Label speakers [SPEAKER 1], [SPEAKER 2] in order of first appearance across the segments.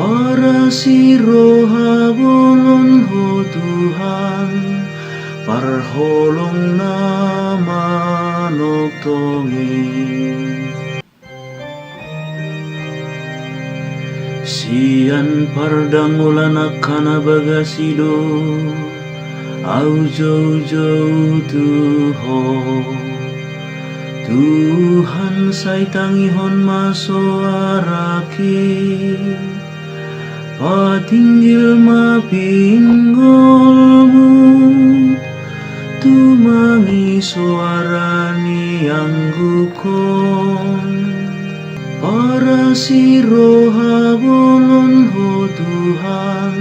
[SPEAKER 1] Para siro habolon ho Tuhan, parholong na manok tongi. Sian pardang ulan akana bagasido, au jauh-jauh tuho. Tuhan sai tangihon maso araki, patinggil mapinggolmu, tumangi suarani anggukon. Para siro habolon ho Tuhan,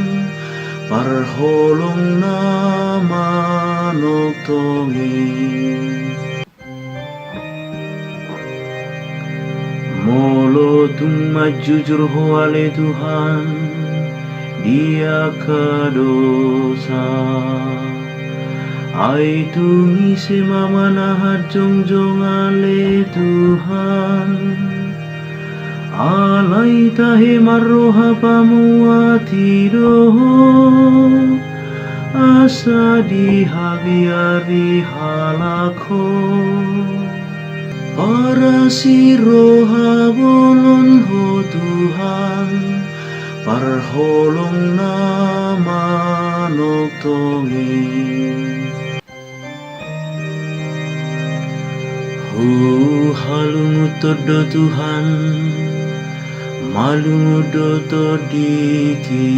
[SPEAKER 1] parholong na manok tongi. Molo tumma jujur ho ale Tuhan, Dia kadosa. Ai tungi semamanahat jongjong ale Tuhan, alai tahe marroha pamuati doho, asa dihabiari halako. Para siro habolon ho Tuhan, parholong na manok tongi. Halungu todo Tuhan, malungu doto diki,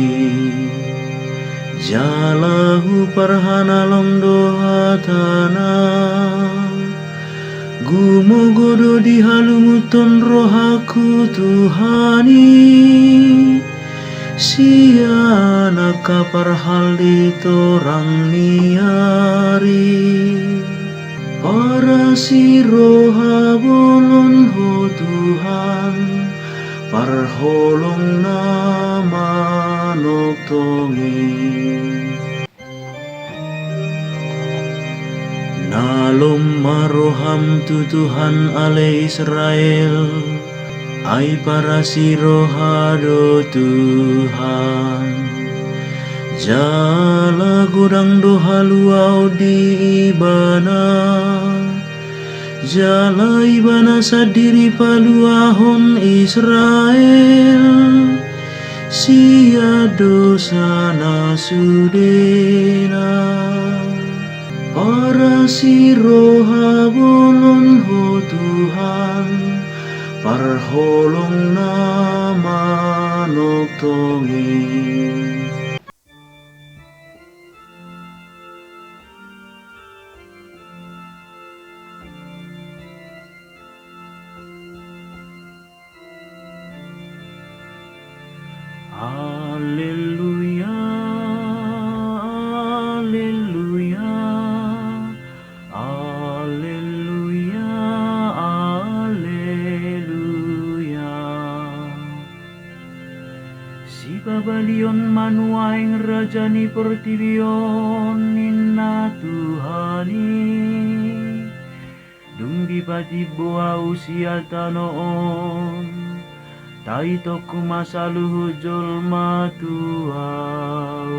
[SPEAKER 1] jalahu parhana lomdo hatana, gumogodo di halungu ton rohaku Tuhani, siana kaparhal di torang niari. Para siro habolon ho Tuhan, parholong na manok tongi. Nalom maroham tu Tuhan ale Israel, ai para siro hado Tuhan. Jala godang doha luau di ibana, jala ibana sadiri paluahon Israel, sia dosa na sudena. Para siro habolon ho Tuhan, parholong na manok tongi. Alleluia, alleluia, alleluia, alleluia. Si babalion manuaing rajani pertibion ninna Tuhani, dung dipati boa usia tanoon, taito kumasaluhu jolma tuau.